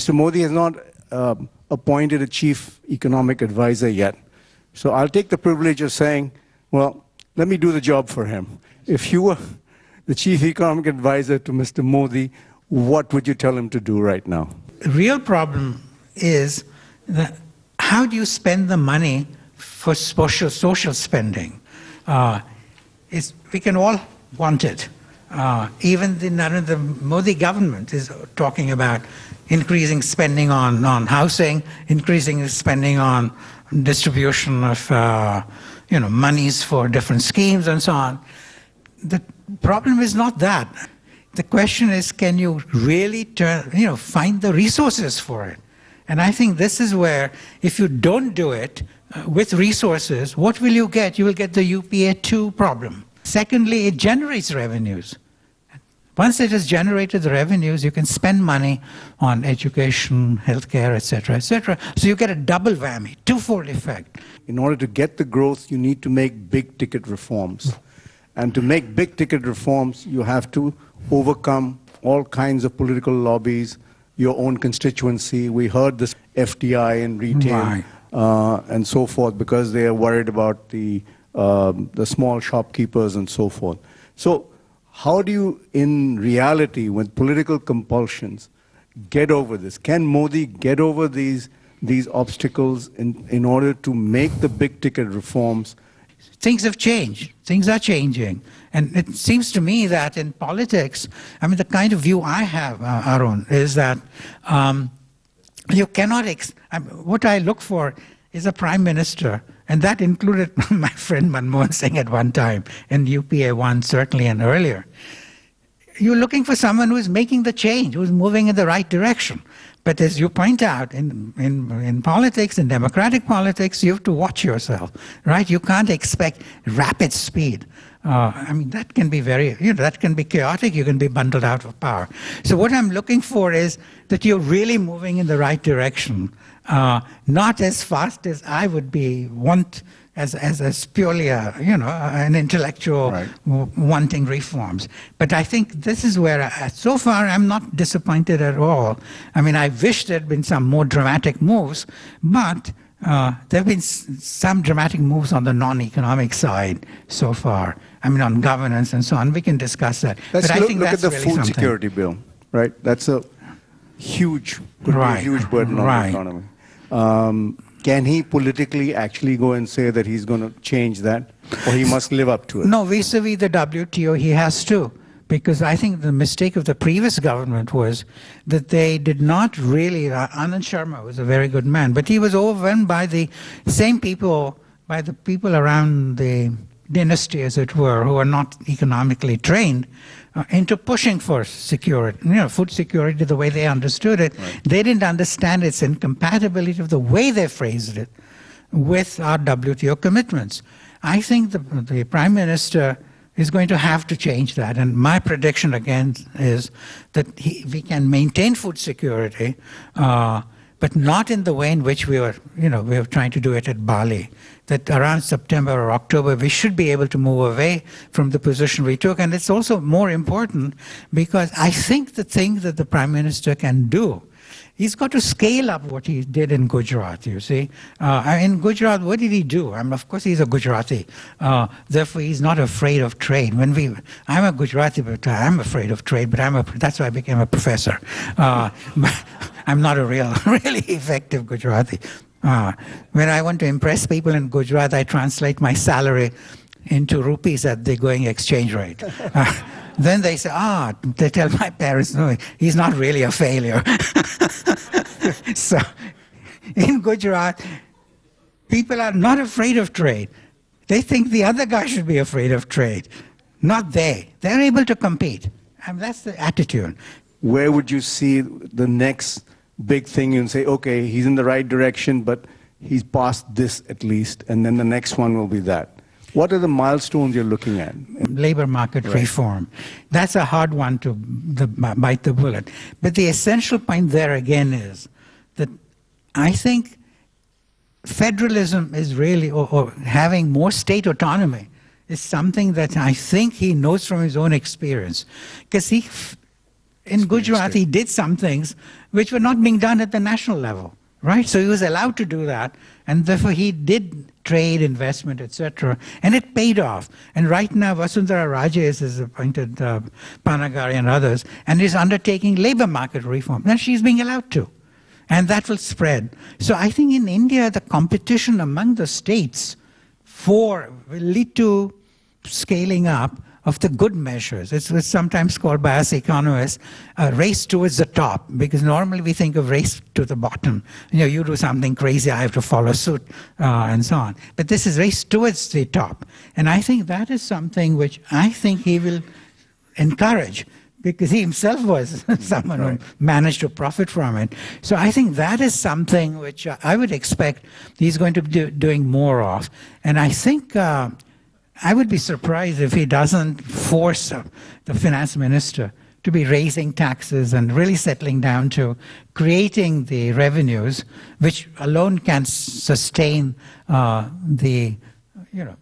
Mr. Modi has not appointed a chief economic advisor yet. So I'll take the privilege of saying, well, let me do the job for him. If you were the chief economic advisor to Mr. Modi, what would you tell him to do right now? The real problem is that how do you spend the money for social spending? We can all want it. Even the Narendra Modi government is talking about increasing spending on housing, increasing spending on distribution of monies for different schemes and so on. The problem is not that. The question is, can you really find the resources for it? And I think this is where, if you don't do it with resources, what will you get? You will get the UPA2 problem. Secondly, it generates revenues. Once it has generated the revenues, you can spend money on education, healthcare, etc., etc. So you get a double whammy, twofold effect. In order to get the growth, you need to make big-ticket reforms. And to make big-ticket reforms, you have to overcome all kinds of political lobbies, your own constituency. We heard this FDI in retail, right, and so forth, because they are worried about the small shopkeepers and so forth. So how do you, in reality, with political compulsions, get over this? Can Modi get over these obstacles in order to make the big-ticket reforms? Things have changed. Things are changing. And it seems to me that in politics, I mean, the kind of view I have, Arun, is that you cannot, what I look for is a prime minister, and that included my friend Manmohan Singh at one time, in UPA 1 certainly and earlier. You're looking for someone who is making the change, who is moving in the right direction. But as you point out, in politics, in democratic politics, you have to watch yourself, right? You can't expect rapid speed. I mean, that can be very, that can be chaotic. You can be bundled out of power. So what I'm looking for is that you're really moving in the right direction, not as fast as I would want as purely an intellectual, right, wanting reforms. But I think this is where, so far, I'm not disappointed at all. I mean, I wish there had been some more dramatic moves, but there have been some dramatic moves on the non-economic side so far. I mean, on governance and so on. We can discuss that. Let's but I think look that's at the really food security bill, right? That's a huge, could be a huge burden on the economy. Can he politically actually go and say that he's going to change that, or he must live up to it? No, vis-a-vis the WTO, he has to. Because I think the mistake of the previous government was that they did not really, Anand Sharma was a very good man, but he was overwhelmed by the same people, by the people around the dynasty, as it were, who are not economically trained, into pushing for security, food security the way they understood it. Right. They didn't understand its incompatibility of the way they phrased it with our WTO commitments. I think the Prime Minister is going to have to change that. And my prediction, again, is that we can maintain food security, but not in the way in which we were trying to do it at Bali. That around September or October, we should be able to move away from the position we took. And it's also more important because I think the thing that the Prime Minister can do, he's got to scale up what he did in Gujarat, you see. In Gujarat, what did he do? I mean, of course, he's a Gujarati. Therefore, he's not afraid of trade. I'm a Gujarati, but I'm afraid of trade, but that's why I became a professor. I'm not a really effective Gujarati. When I want to impress people in Gujarat, I translate my salary into rupees at the going exchange rate. Then they say, they tell my parents, no, he's not really a failure. So in Gujarat, people are not afraid of trade. They think the other guy should be afraid of trade, not they. They're able to compete. And that's the attitude. Where would you see the next big thing? You say, okay, he's in the right direction, but he's past this at least, and then the next one will be that. What are the milestones you're looking at? Labor market reform. That's a hard one to bite the bullet. But the essential point there again is that I think federalism is really, or having more state autonomy, is something that I think he knows from his own experience. Because in Gujarat, he did some things which were not being done at the national level, right? So he was allowed to do that, and therefore he did trade, investment, etc., and it paid off. And right now, Vasundhara Raje has appointed Panagari and others, and is undertaking labor market reform, and she's being allowed to. And that will spread. So I think in India, the competition among the states will lead to scaling up of the good measures. It's sometimes called by us economists a race towards the top, because normally we think of race to the bottom. You do something crazy, I have to follow suit, and so on. But this is race towards the top. And I think that is something which I think he will encourage, because he himself was someone who managed to profit from it. So I think that is something which I would expect he's going to be doing more of. And I think I would be surprised if he doesn't force the finance minister to be raising taxes and really settling down to creating the revenues, which alone can sustain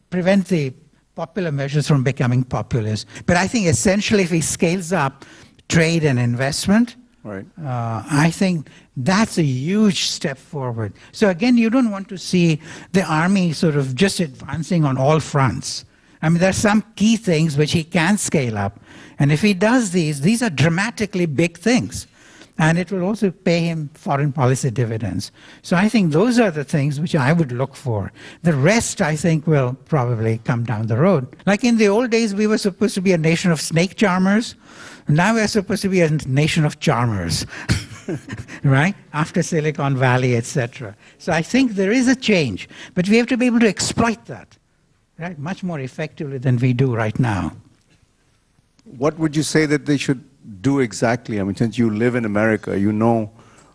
prevent the popular measures from becoming populist. But I think essentially if he scales up trade and investment, I think that's a huge step forward. So again, you don't want to see the army sort of just advancing on all fronts. I mean, there are some key things which he can scale up. And if he does these are dramatically big things. And it will also pay him foreign policy dividends. So I think those are the things which I would look for. The rest, I think, will probably come down the road. Like in the old days, we were supposed to be a nation of snake charmers. Now we're supposed to be a nation of charmers, right? After Silicon Valley, etc. So I think there is a change. But we have to be able to exploit that, right? Much more effectively than we do right now. What would you say that they should do exactly? I mean, since you live in America, you know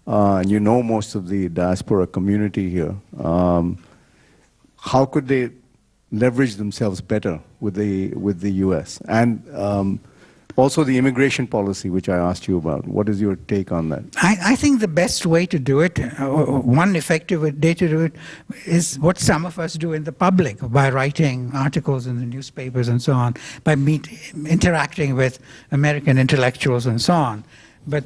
most of the diaspora community here. How could they leverage themselves better with the U.S. and also the immigration policy, which I asked you about? What is your take on that? I think the best way to do it, one effective way to do it, is what some of us do in the public by writing articles in the newspapers and so on, by interacting with American intellectuals and so on. But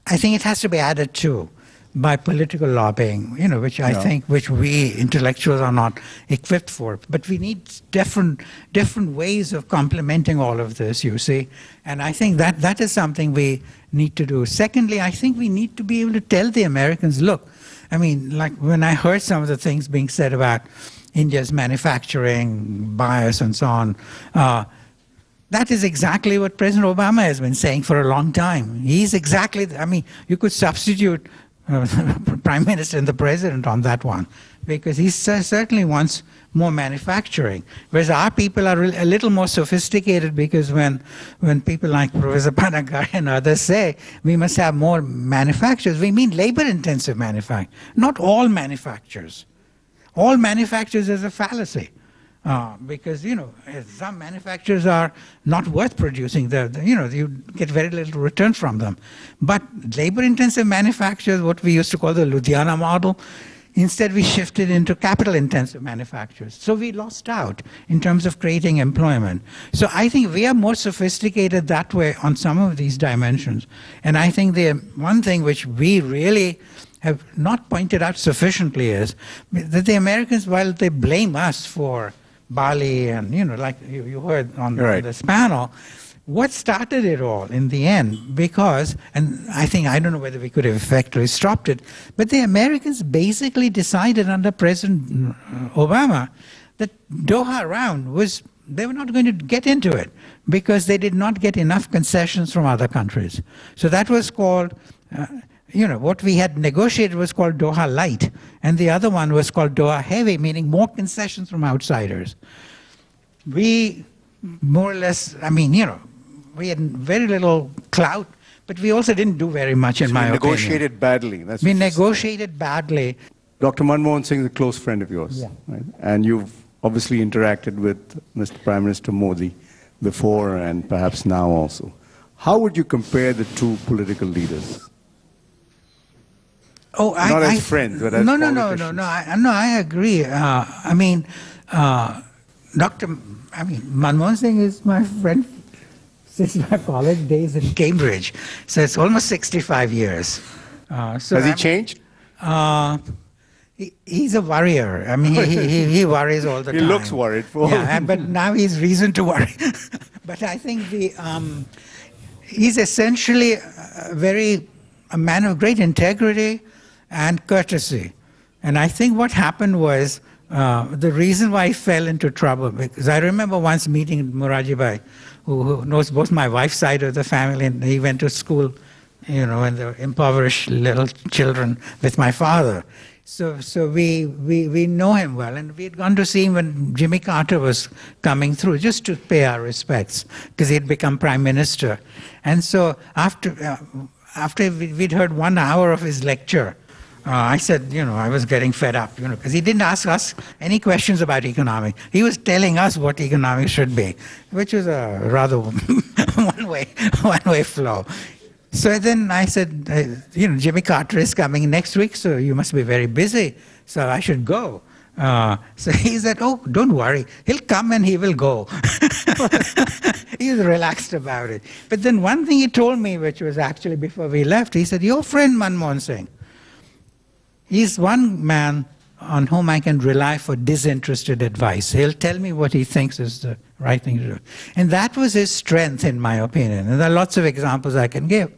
I think it has to be added to by political lobbying, which I think, which we intellectuals are not equipped for. But we need different ways of complementing all of this, you see. And I think that is something we need to do. Secondly, I think we need to be able to tell the Americans, look, I mean, like when I heard some of the things being said about India's manufacturing bias and so on, that is exactly what President Obama has been saying for a long time. He's exactly, I mean, you could substitute Prime Minister and the President on that one, because he certainly wants more manufacturing. Whereas our people are a little more sophisticated, because when people like Professor Panagari and others say we must have more manufacturers, we mean labor-intensive manufacturers, not all manufacturers. All manufacturers is a fallacy. Because some manufacturers are not worth producing. You get very little return from them. But labor-intensive manufacturers, what we used to call the Ludhiana model, instead we shifted into capital-intensive manufacturers. So we lost out in terms of creating employment. So I think we are more sophisticated that way on some of these dimensions. And I think the one thing which we really have not pointed out sufficiently is that the Americans, while they blame us for Bali and, like you heard on this panel, what started it all in the end? Because, and I don't know whether we could have effectively stopped it, but the Americans basically decided under President Obama that Doha round they were not going to get into it because they did not get enough concessions from other countries. So that was called, what we had negotiated was called Doha Light, and the other one was called Doha Heavy, meaning more concessions from outsiders. We more or less, we had very little clout, but we also didn't do very much, in my opinion. We negotiated badly. We negotiated badly. Dr. Manmohan Singh is a close friend of yours, right? And you've obviously interacted with Mr. Prime Minister Modi before and perhaps now also. How would you compare the two political leaders? Oh, not as friends, but as politicians. No, I agree. Manmohan Singh is my friend since my college days in Cambridge. So it's almost 65 years. So has he changed? He's a worrier. I mean, he worries all the time. He looks worried. But now he's reason to worry. But I think he's essentially a man of great integrity and courtesy. And I think what happened was the reason why he fell into trouble, because I remember once meeting Morarji Bhai, who knows both my wife's side of the family, and he went to school, you know, and the impoverished little children with my father. So we know him well, and we had gone to see him when Jimmy Carter was coming through, just to pay our respects, because he had become Prime Minister. And so after we'd heard 1 hour of his lecture, I said, you know, I was getting fed up, you know, because he didn't ask us any questions about economics. He was telling us what economics should be, which was a rather one-way flow. So then I said, you know, Jimmy Carter is coming next week, so you must be very busy, so I should go. So he said, oh, don't worry, he'll come and he will go. He was relaxed about it. But then one thing he told me, which was actually before we left, he said, your friend Manmohan Singh, he's one man on whom I can rely for disinterested advice. He'll tell me what he thinks is the right thing to do. And that was his strength, in my opinion. And there are lots of examples I can give.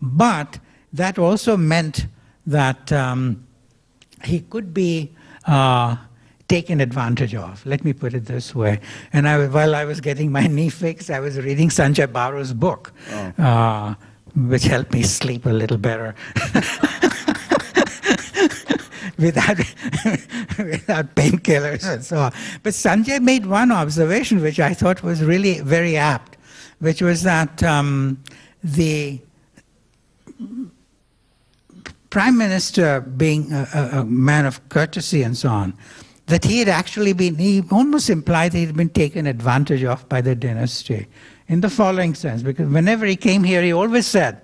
But that also meant that he could be taken advantage of. Let me put it this way. And while I was getting my knee fixed, I was reading Sanjay Baru's book, which helped me sleep a little better. without painkillers and so on. But Sanjay made one observation which I thought was really very apt, which was that the Prime Minister, being a man of courtesy and so on, that he had actually been, he almost implied that he had been taken advantage of by the dynasty in the following sense, because whenever he came here, he always said,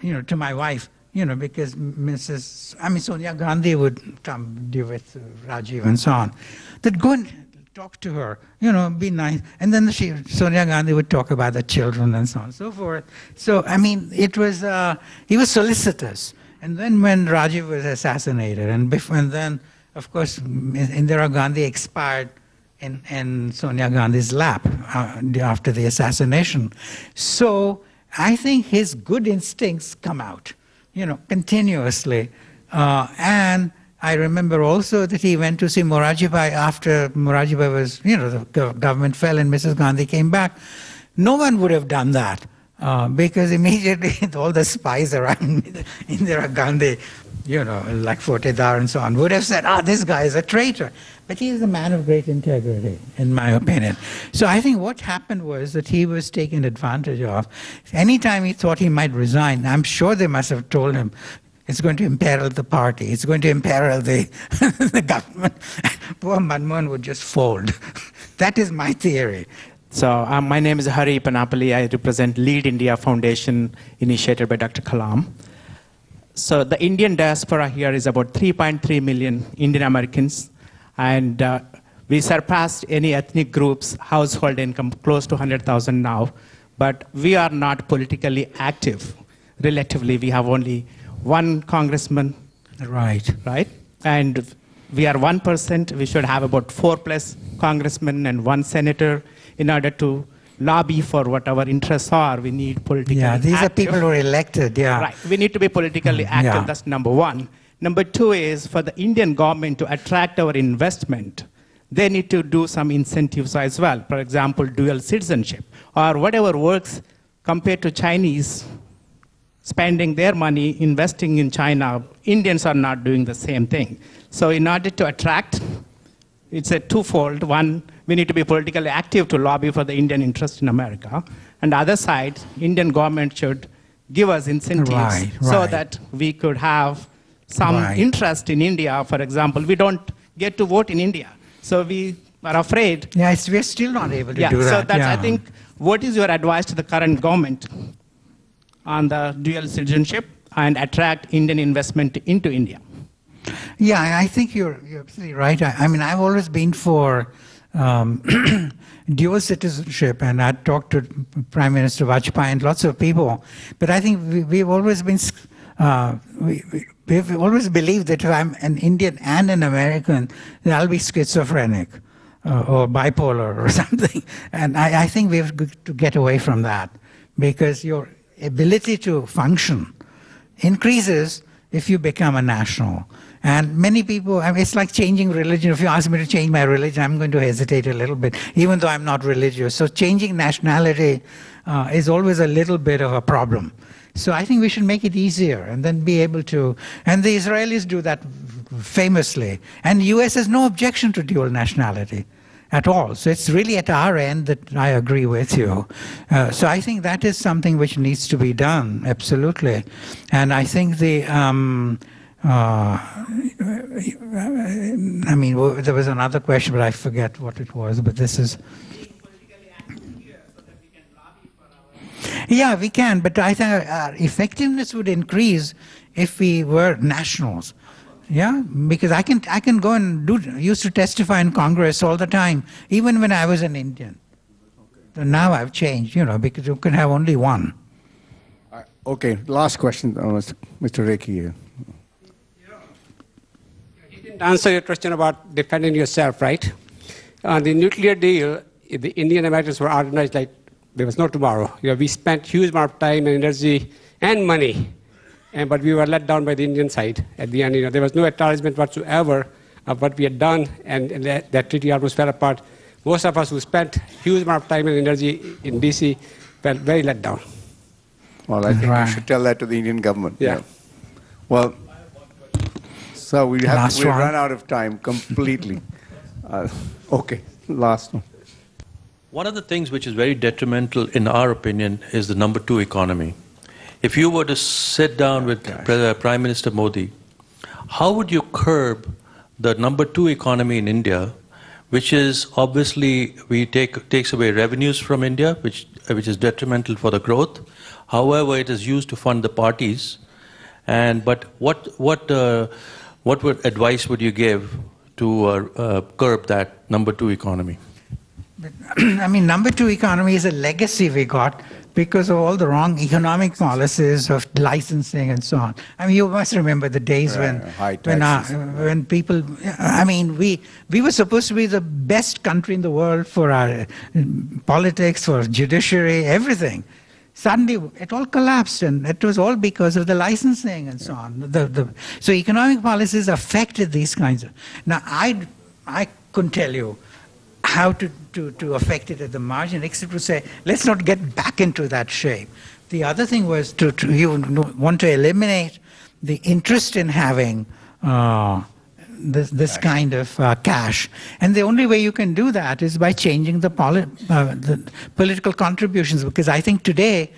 you know, to my wife, you know, because Sonia Gandhi would come with Rajiv and so on, that go and talk to her, you know, be nice. And then Sonia Gandhi would talk about the children and so on and so forth. So, I mean, it was, he was solicitous. And then when Rajiv was assassinated, and then, of course, Indira Gandhi expired in Sonia Gandhi's lap after the assassination. So I think his good instincts come out, you know, continuously. And I remember also that he went to see Morarji Bhai after Morarji Bhai was, you know, the government fell and Mrs. Gandhi came back. No one would have done that because immediately all the spies around Indira Gandhi, you know, like Fotedar and so on, would have said, this guy is a traitor. But he is a man of great integrity, in my opinion. So I think what happened was that he was taken advantage of. Anytime he thought he might resign, I'm sure they must have told him, it's going to imperil the party, it's going to imperil the, the government. Poor Manmohan would just fold. That is my theory. So my name is Hari Panapali. I represent Lead India Foundation, initiated by Dr. Kalam. So the Indian diaspora here is about 3.3 million Indian Americans. And we surpassed any ethnic group's household income, close to 100,000 now. But we are not politically active. Relatively, we have only one congressman. Right. Right? And we are 1%. We should have about 4+ congressmen and 1 senator in order to lobby for what our interests are. We need politically active. Yeah, these are people who are elected, yeah. Right. We need to be politically active. Yeah. That's number one. Number two is for the Indian government to attract our investment, they need to do some incentives as well. For example, dual citizenship or whatever works compared to Chinese spending their money, investing in China. Indians are not doing the same thing. So in order to attract, it's a twofold. One, we need to be politically active to lobby for the Indian interest in America. And the other side, Indian government should give us incentives so that we could have some interest in India. For example, we don't get to vote in India. So we are afraid. Yes, we're still not able to do that. So that's, I think, what is your advice to the current government on the dual citizenship and attract Indian investment into India? Yeah, I think you're absolutely right. I mean, I've always been for dual citizenship, and I talked to Prime Minister Vajpayee and lots of people, but I think we've always been, we've always believed that if I'm an Indian and an American, then I'll be schizophrenic or bipolar or something. And I think we have to get away from that, because your ability to function increases if you become a national. And many people, I mean, it's like changing religion. If you ask me to change my religion, I'm going to hesitate a little bit, even though I'm not religious. So changing nationality is always a little bit of a problem. So I think we should make it easier and then be able to, and the Israelis do that famously. And the US has no objection to dual nationality at all. So it's really at our end that I agree with you. So I think that is something which needs to be done, absolutely. And I think the, I mean, there was another question, but I forget what it was, but this is... Yeah, we can, but I think our effectiveness would increase if we were nationals. Yeah, because I can go and used to testify in Congress all the time, even when I was an Indian. So now I've changed, you know, because you can have only one. Okay, last question, Mr. Rekhi here. You didn't answer your question about defending yourself, right? On the nuclear deal, the Indian Americans were organized like there was no tomorrow. You know, we spent huge amount of time and energy and money, but we were let down by the Indian side at the end. You know, there was no acknowledgement whatsoever of what we had done, and that treaty almost fell apart. Most of us who spent huge amount of time and energy in DC felt very let down. Well, I think you should tell that to the Indian government. Yeah. Well, so we run out of time completely. Okay, last one. One of the things which is very detrimental, in our opinion, is the number 2 economy. If you were to sit down with Prime Minister Modi, how would you curb the number 2 economy in India, which is obviously takes away revenues from India, which is detrimental for the growth. However, it is used to fund the parties. But what advice would you give to curb that number 2 economy? I mean, number 2 economy is a legacy we got because of all the wrong economic policies of licensing and so on. I mean, you must remember the days when people, I mean, we were supposed to be the best country in the world for our politics, for judiciary, everything. Suddenly, it all collapsed, and it was all because of the licensing and so on. So economic policies affected these kinds of... Now, I couldn't tell you how to affect it at the margin, except to say, let's not get back into that shape. The other thing was you want to eliminate the interest in having this kind of cash. And the only way you can do that is by changing the political contributions, because I think today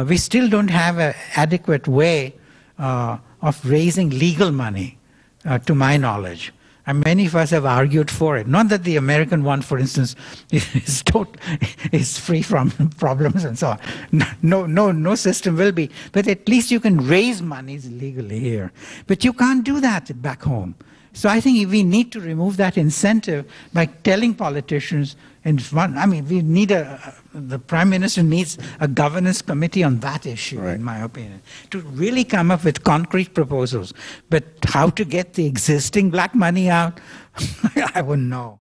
we still don't have an adequate way of raising legal money, to my knowledge. And many of us have argued for it. Not that the American one, for instance, is free from problems and so on. No system will be. But at least you can raise monies legally here. But you can't do that back home. So I think we need to remove that incentive by telling politicians, I mean, we need the Prime Minister needs a governance committee on that issue, in my opinion, to really come up with concrete proposals. But how to get the existing black money out, I wouldn't know.